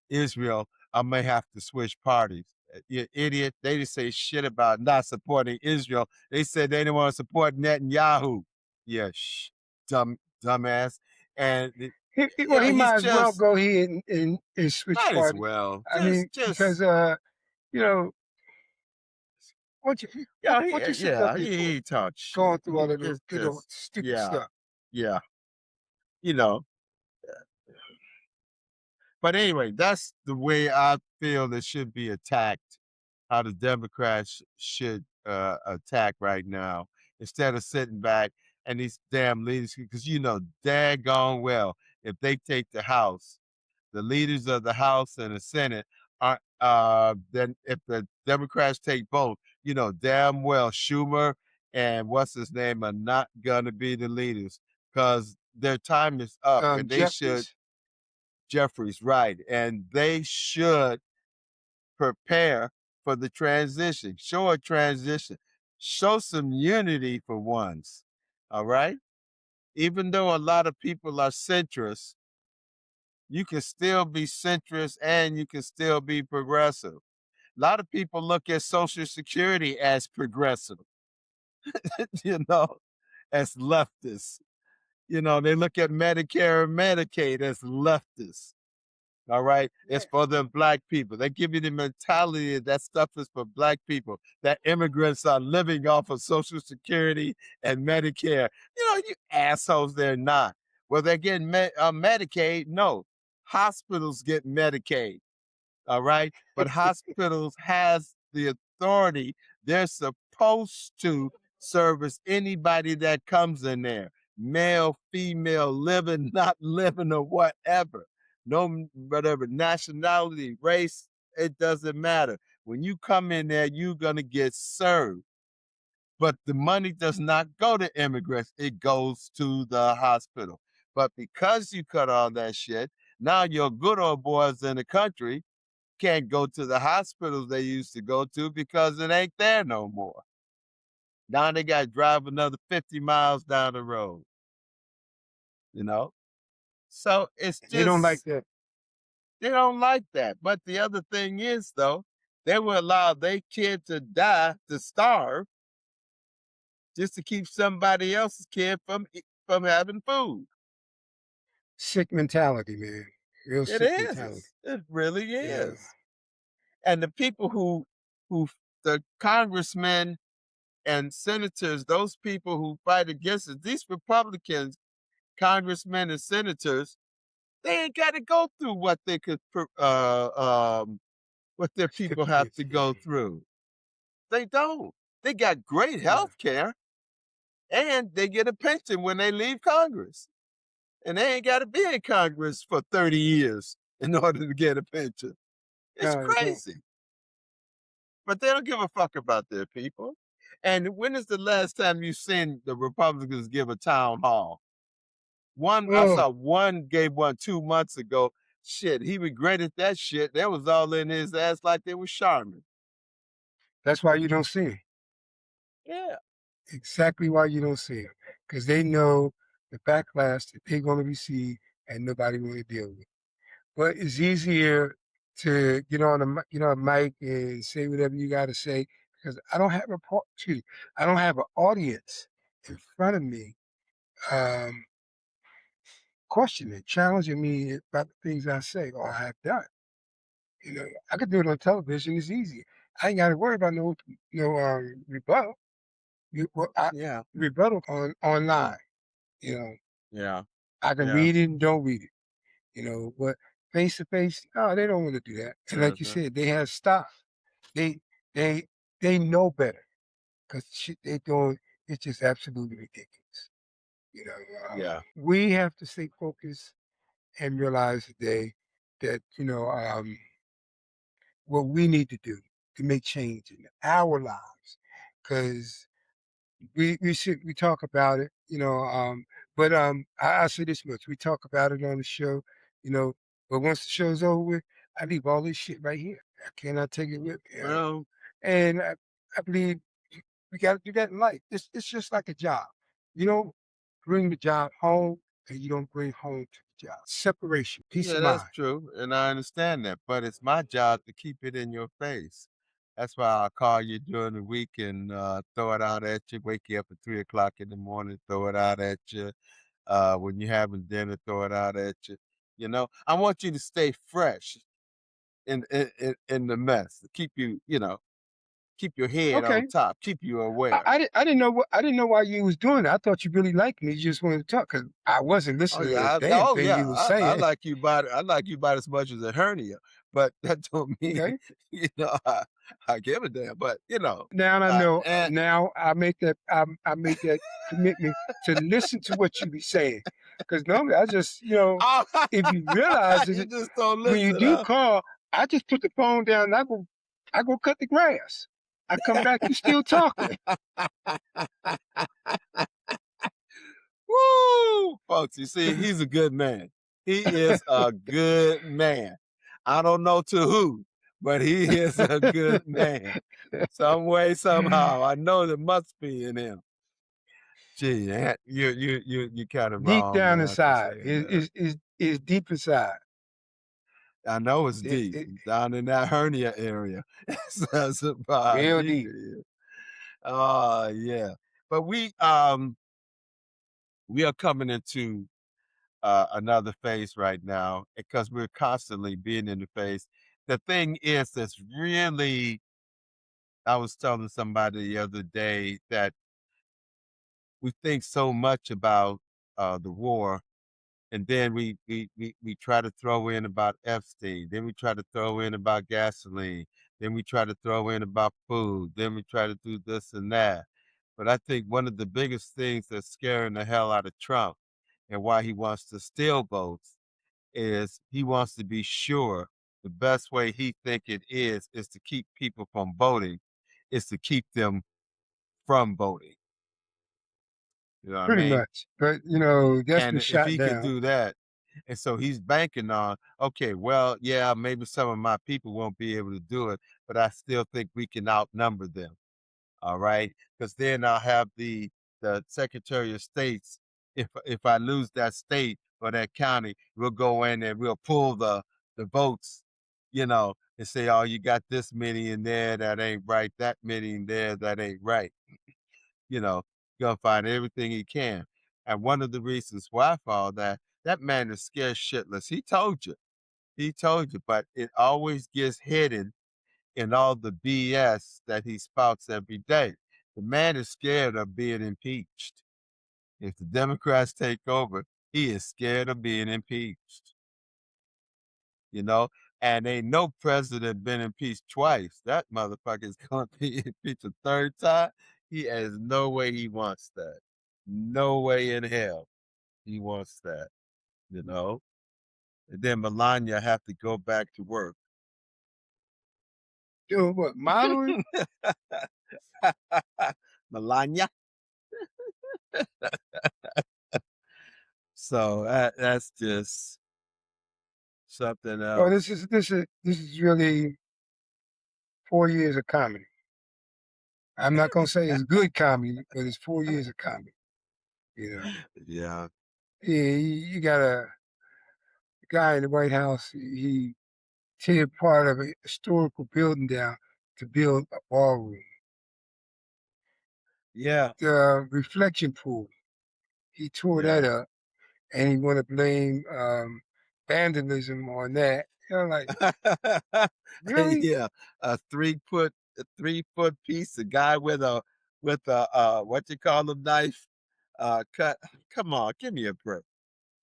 Israel, I may have to switch parties. You idiot. They didn't say shit about not supporting Israel. They said they didn't want to support Netanyahu. Yeah, dumbass. And, Well, he he's might as well just, go ahead and switch might as parties. well. I mean, because you know, what you what you sitting up there for? He talks shit. Going through all of It's the little just, stupid yeah, stuff. yeah, you know. But anyway, that's the way I feel it should be attacked. How the Democrats should attack right now instead of sitting back and these damn leaders, because daggone well, if they take the House, the leaders of the House and the Senate then if the Democrats take both, you know damn well Schumer and what's his name are not gonna be the leaders because their time is up, and they should. Jeffries. Jeffries, right, and they should prepare for the transition. Show a transition. Show some unity for once. All right. Even though a lot of people are centrist, you can still be centrist and you can still be progressive. A lot of people look at Social Security as progressive, you know, as leftists. You know, they look at Medicare and Medicaid as leftists. All right. It's for the black people. They give you the mentality that stuff is for black people, that immigrants are living off of Social Security and Medicare. You know, you assholes, they're not. Well, they're getting Medicaid. No, hospitals get Medicaid. All right. But hospitals has the authority. They're supposed to service anybody that comes in there, male, female, living, not living, or whatever. No, whatever nationality, race, it doesn't matter. When you come in there, you're going to get served. But the money does not go to immigrants, it goes to the hospital. But because you cut all that shit, now your good old boys in the country can't go to the hospitals they used to go to because it ain't there no more. Now they got to drive another 50 miles down the road, you know? So it's They don't like just, that. they don't like that. But the other thing is, though, they will allow their kid to die, to starve, just to keep somebody else's kid from having food. Sick mentality, man. Real It sick mentality. is. It really Yeah. is. And the people who the congressmen and senators, those people who fight against it, these Republicans, congressmen and senators, they ain't got to go through what they could, what their people have Recipients, to yeah. go through. They don't. They got great Yeah. health care, and they get a pension when they leave Congress. And they ain't got to be in Congress for 30 years in order to get a pension. It's No, they don't. crazy. But they don't give a fuck about their people. And when is the last time you seen the Republicans give a town hall? One, I Oh, saw one gave one 2 months ago. Shit, he regretted that shit. That was all in his ass like they was Charmin. that's why you don't see them. Yeah. Exactly why you don't see them. Because they know the backlash that they're going to receive and nobody going to deal with it. But it's easier to get on a mic and say whatever you got to say because I don't have I don't have an audience in front of me questioning, challenging me about the things I say or have done. You know, I could do it on television. It's easy. I ain't got to worry about no rebuttal. Yeah. Rebuttal online. You know, Yeah. I can Yeah. read it and don't read it. You know, but face to face, no, they don't want to do that. And like you Uh-huh. said, they have stuff. They they they know better because shit they doing it's just absolutely ridiculous. You know, Yeah. we have to stay focused and realize today that what we need to do to make change in our lives, because we talk about it, but I say this much: we talk about it on the show, you know, but once the show's over with, I leave all this shit right here. I cannot take it with me, Well, and I believe we got to do that in life. It's just like a job. You don't bring the job home, and you don't bring home to the job. Separation, peace yeah, of that's mind. true. And I understand that. But it's my job to keep it in your face. That's why I'll call you during the week and throw it out at you, wake you up at 3 o'clock in the morning, throw it out at you. When you're having dinner, throw it out at you. You know, I want you to stay fresh in the mess. Keep you, keep your head on Okay. top, keep you aware. I didn't know I didn't know why you was doing it. I thought you really liked me. You just wanted to talk because I wasn't Oh listening to a yeah, damn oh thing yeah. you was I saying. like you about I like you about as much as a hernia, but that don't mean Okay. I give a damn. But Now I know. and Now I make that commitment to listen to what you be saying. Because normally I just oh, if you realize you it just don't when you listen, do huh? call, I just put the phone down and I go cut the grass. I come back, you still talking. Woo! Folks, you see, he's a good man. He is a good man. I don't know to who, but he is a good man. Some way, somehow. I know there must be in him. Gee, you kind of Deep wrong, down man, for inside. saying that. It's deep inside. I know it's It, deep it down in that hernia area. That's about how real deep deep. it is. Oh yeah, but we are coming into another phase right now because we're constantly being in the phase. The thing is, that's really, I was telling somebody the other day that we think so much about the war, and then we try to throw in about Epstein, then we try to throw in about gasoline, then we try to throw in about food, then we try to do this and that. But I think one of the biggest things that's scaring the hell out of Trump and why he wants to steal votes is he wants to be sure the best way he think it is to keep people from voting, is to keep them from voting. You know what I Pretty mean? much. But that's been And if shot he could down. do that, and so he's banking on, okay, well, yeah, maybe some of my people won't be able to do it, but I still think we can outnumber them. All right, because then I'll have the Secretary of States. If I lose that state or that county, we'll go in and we'll pull the votes, and say, oh, you got this many in there that ain't right, that many in there that ain't right. You know, gonna find everything he can. And one of the reasons why for all that man is scared shitless. He told you. He told you, but it always gets hidden in all the BS that he spouts every day. The man is scared of being impeached. If the Democrats take over, he is scared of being impeached. You know, and ain't no president been impeached twice. That motherfucker is going to be impeached a third time. He has no way he wants that. No way in hell he wants that. You know, and then Melania have to go back to work. Doing what? Modeling? Melania. So that's just something Oh, else. this is really 4 years of comedy. I'm not gonna say it's good comedy, but it's 4 years of comedy. You know, Yeah. yeah, you got a guy in the White House. He tear part of a historical building down to build a ballroom. Yeah. The reflection pool, he tore that Yeah. up, and he want to blame vandalism on that. Like, really? Yeah. A 3 foot piece, a guy with a what you call them knife cut. Come on, give me a break.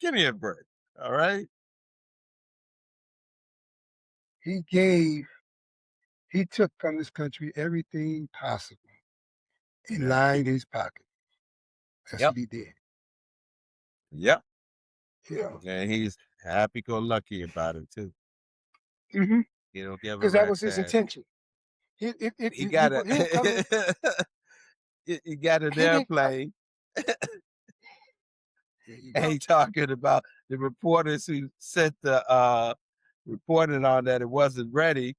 Give me a break. All right. He took from this country everything possible and Yeah. lined his pocket. That's Yep. what he did. Yep. Yeah. And he's happy go lucky about it too. Mm-hmm. He don't give a Because that was rat's his ass. intention. He got He didn't come in. a he got an He didn't. airplane. There you And go. he talking about the reporters who sent the reported on that it wasn't ready.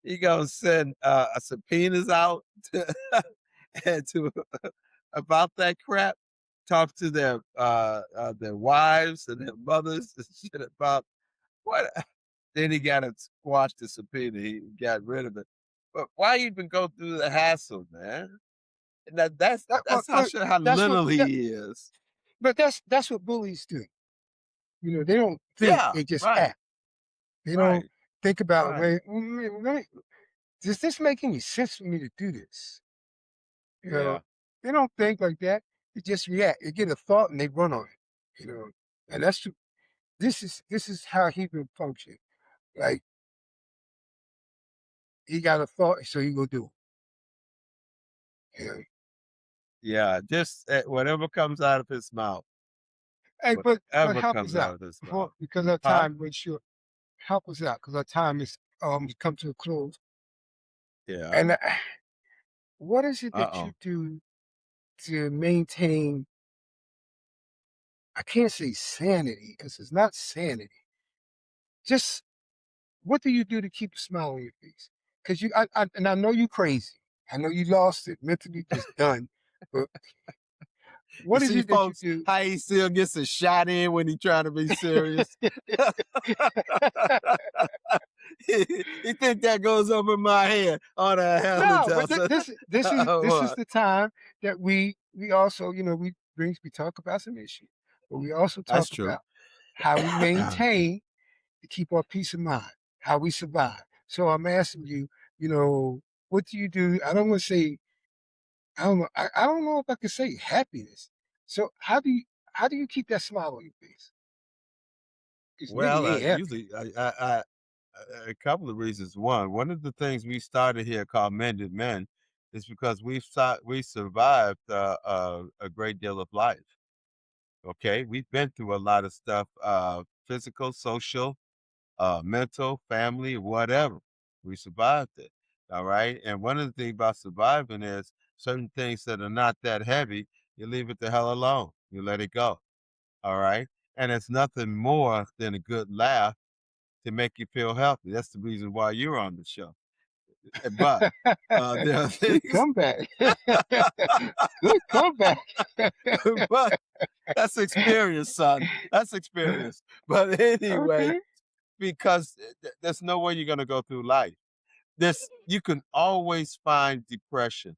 He gonna send subpoenas out to, and to about that crap. Talk to their wives and their mothers and shit about what. Then he got to squash the subpoena. He got rid of it. But why even go through the hassle, man? And that's how Look, sure how that's what. little he is. But that's what bullies do. They don't think; Yeah, they just right, act. They don't right, think about, right. does this make any sense for me to do this? You know, Yeah. they don't think like that. They just react. They get a thought and they run on it. And this is how he will function. Like, he got a thought, so he go do it. Yeah, just whatever comes out of his mouth, Hey, but whatever help us comes out out of his before mouth. because our Huh? time went short. help us out because our time is come to a close. Yeah. And what is it that you Uh-oh. do to maintain? I can't say sanity because it's not sanity. Just what do you do to keep a smile on your face? Because and I know you crazy. I know you lost it mentally, just done. But You what is see, it that you folks, do? how he still gets a shot in when he trying to be serious. He think that goes over my head. Oh, the hell it No, but doesn't. this is What? the time that we also we talk about some issues, but we also That's talk true. about how we maintain to keep our peace of mind, how we survive. So I'm asking you, what do you do? I don't want to say I don't know. I don't know if I could say happiness. So how do you keep that smile on your face? Because nigga, Well, you ain't happy. usually a couple of reasons. One of the things we started here called Mended Men is because we survived a great deal of life. Okay, we've been through a lot of stuff, physical, social, mental, family, whatever. We survived it. All right. And one of the things about surviving is certain things that are not that heavy, you leave it the hell alone. You let it go. All right. And it's nothing more than a good laugh to make you feel healthy. That's the reason why you're on the show. But there are Good things, comeback. Good comeback. but that's experience, son. That's experience. But anyway, Okay. because there's no way you're going to go through life. You can always find depression.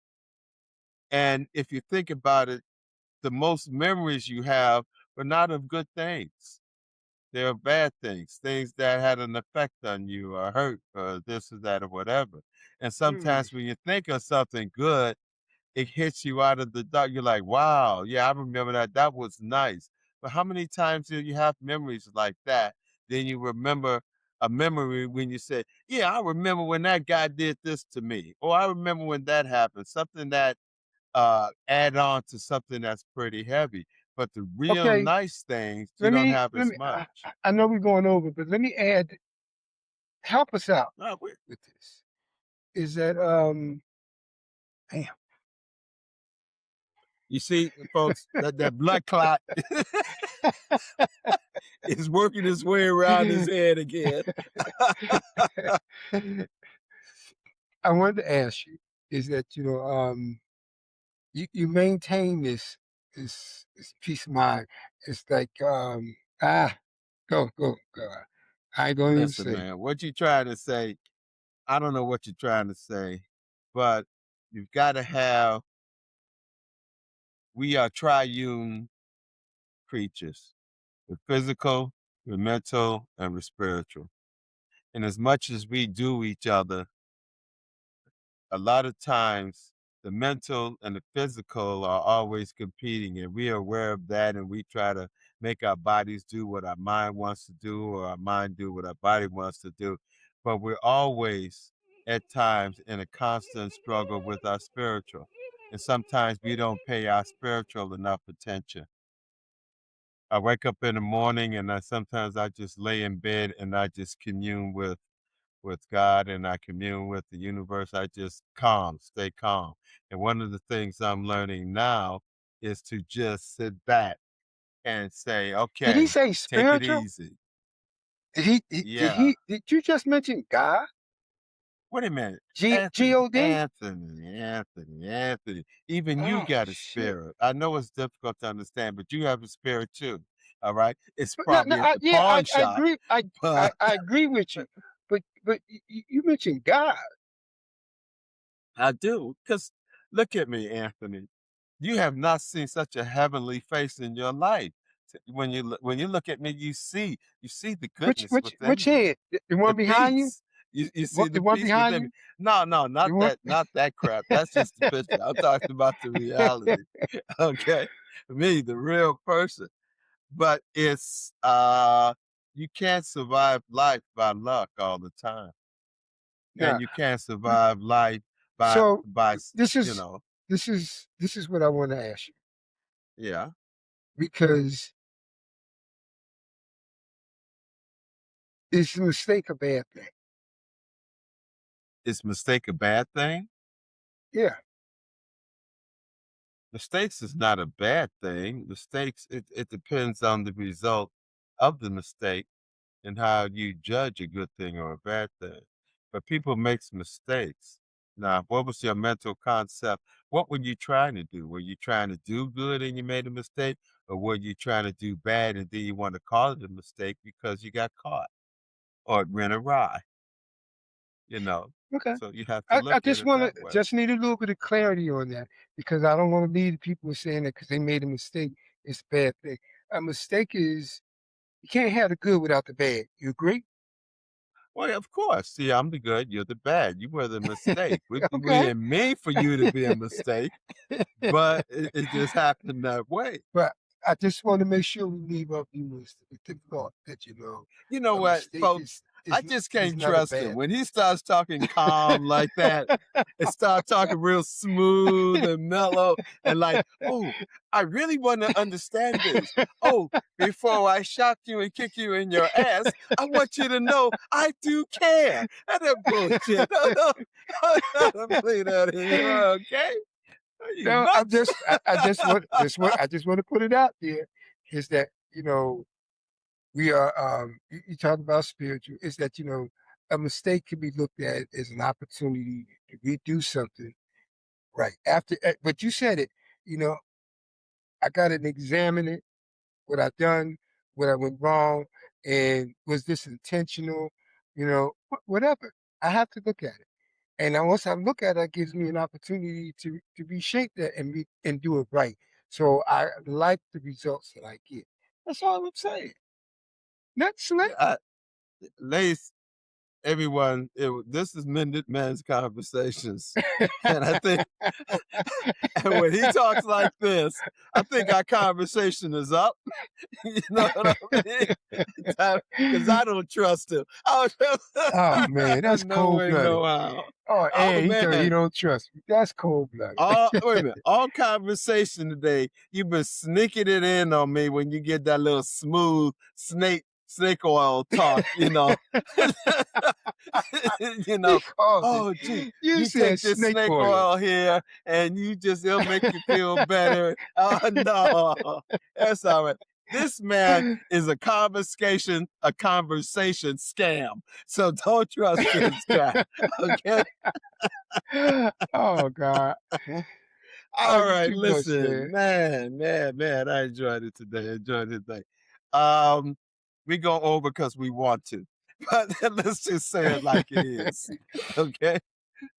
And if you think about it, the most memories you have are not of good things. They're bad things, things that had an effect on you or hurt or this or that or whatever. And Hmm. sometimes when you think of something good, it hits you out of the dark. You're like, wow, yeah, I remember that. That was nice. But how many times do you have memories like that? Then you remember a memory when you say, yeah, I remember when that guy did this to me. Or I remember when that happened. Something that add on to something that's pretty heavy. But the real Okay. nice things, you don't have Let as me. much. I know we're going over, but let me add. Help us out No, with this. Is that damn. you see, folks, that blood clot is working its way around his head again. I wanted to ask you is that you maintain this peace of mind. It's like go. I ain't gonna even Listen, say. man, what you trying to say, I don't know what you're trying to say, but you've got to have, we are triune creatures. We're physical, we're mental, and we're spiritual. And as much as we do each other, a lot of times the mental and the physical are always competing, and we are aware of that, and we try to make our bodies do what our mind wants to do or our mind do what our body wants to do, but we're always at times in a constant struggle with our spiritual, and sometimes we don't pay our spiritual enough attention. I wake up in the morning and sometimes I just lay in bed and I just commune with God and I commune with the universe. I just stay calm. And one of the things I'm learning now is to just sit back and say, Did he okay, say take it spiritual? easy. Did Yeah. did you just mention God? Wait a minute. God? Anthony. Even you Oh got a shit. spirit. I know it's difficult to understand, but you have a spirit too. All right. It's But no, probably at the yeah, pawn I shop, agree. but I agree with you. But you mentioned God. I do. Because look at me, Anthony. You have not seen such a heavenly face in your life. When you look at me, you see the goodness Which within me, head? The the one behind you? peace. You see The the one peace behind within me. you? No, The one not that crap. That's just the picture. I'm talking about the reality. Okay, me, the real person. But it's you can't survive life by luck all the time, Yeah. and you can't survive life So by this you is know this is what I want to ask you yeah. because Is a mistake a bad thing? Is mistake a bad thing? Yeah. Mistakes is not a bad thing. Mistakes, it depends on the result of the mistake and how you judge a good thing or a bad thing. But people makes mistakes. Now, what was your mental concept? What were you trying to do? Were you trying to do good and you made a mistake? Or were you trying to do bad and then you want to call it a mistake because you got caught or it went awry? You know, Okay. so you have to I look at just it want that to way. just need a little bit of clarity on that because I don't want to leave people saying that because they made a mistake, it's a bad thing. A mistake is you can't have the good without the bad. You agree? Well, yeah, of course. See, I'm the good, you're the bad. You were the mistake. We Okay. didn't mean for you to be a mistake, but it just happened that way. But I just want to make sure we leave our viewers with the thought that You know a what, mistake folks? I just is can't not a trust him. bad When he starts talking calm like that and start talking real smooth and mellow and like, oh, I really want to understand this. Oh, before I shock you and kick you in your ass, I want you to know I do care. And that bullshit. I don't believe that anymore, okay? Are you No, nuts? I just want to put it out there is that we are you talk about spiritual is that a mistake can be looked at as an opportunity to redo something right after but you said it you know I got to examine it what I done what I went wrong and was this intentional whatever I have to look at it and then once I look at it, it gives me an opportunity to reshape that and do it right. So I like the results that I get. That's all I'm saying. Not Yeah, selective. Lace, everyone, this is Mended Man's Conversations. And I think, and when he talks like this, I think our conversation is up. You know what I mean? Because I don't trust him. I don't Oh man, that's no cold way, blooded. no how. Oh, Oh and he told you he man, don't trust me. That's cold blooded. all wait a minute. All conversation today, you've been sneaking it in on me when you get that little smooth snake oil talk, you know. You He know, called it. oh gee, You you said take this snake snake oil. oil here and it'll make you feel better. Oh no, that's all right. This man is a conversation scam. So don't trust this guy. Okay. Oh God. Oh, All you right, too much, listen, man. man, I enjoyed it today. Enjoyed it today. Um, we go over because we want to, but let's just say it like it is. Okay.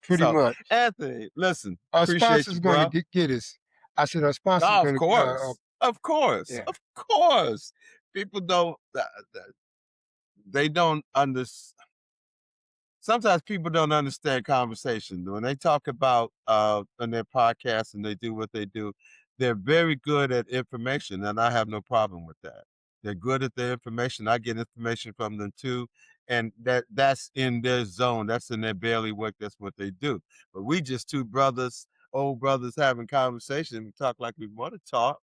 Pretty So, much. Anthony, listen, Our appreciate you, sponsor's going to bro. get us. I said our sponsor's Oh, of going to. course, of course, Yeah, of course. People don't. They don't understand. Sometimes people don't understand conversation. When they talk about on their podcast and they do what they do, they're very good at information, and I have no problem with that. They're good at their information. I get information from them too, and that's in their zone. That's in their bailiwick. That's what they do. But we just two brothers, old brothers, having conversation. We talk like we want to talk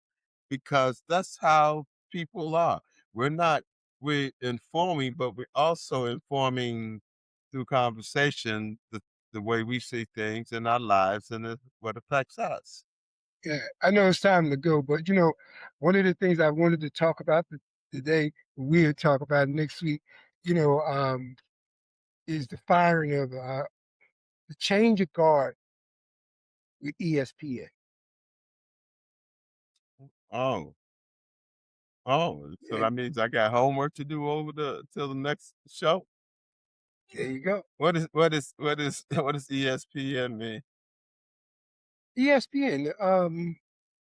because that's how people are. We're informing, but we're also informing through conversation the way we see things in our lives and what affects us. yeah. I know it's time to go, but one of the things I wanted to talk about today, we'll talk about next week. You know, is the firing of the change of guard with ESPN. Oh, oh, so And that means I got homework to do over till the next show. there you go. What does ESPN mean? ESPN,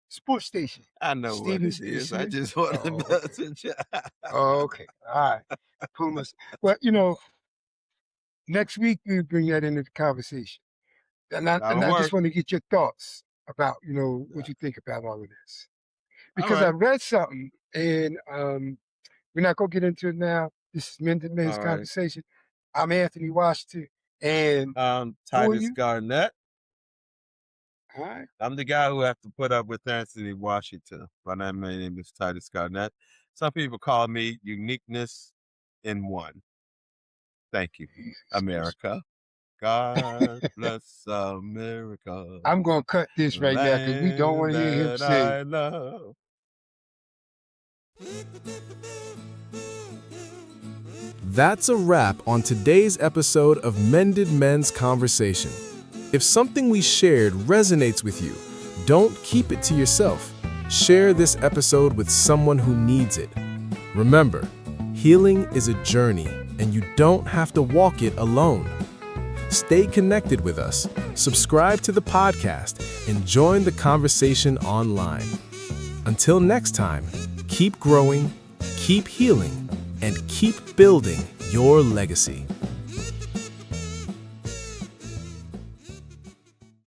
sports station. I know what Steven it is. I Smith. just want to Oh, okay. message. Oh, okay. All right. Pumas. Well, next week we bring that into the conversation. And That'll I just work. want to get your thoughts about, what you think about all of this. All Because I right. read something and we're not gonna get into it now. This is Mended Men's All right. Conversation. I'm Anthony Washington. And who are Titus you? Garnett. All right. I'm the guy who have to put up with Anthony Washington. My name is Titus Garnett. Some people call me uniqueness in one. Thank you, Jesus Christ. America. God bless America, I'm gonna cut this right now because we don't want land to hear him that sing. I love. That's a wrap on today's episode of Mended Men's Conversation. If something we shared resonates with you, don't keep it to yourself. Share this episode with someone who needs it. Remember, healing is a journey, and you don't have to walk it alone. Stay connected with us, subscribe to the podcast, and join the conversation online. Until next time, keep growing, keep healing, and keep building your legacy.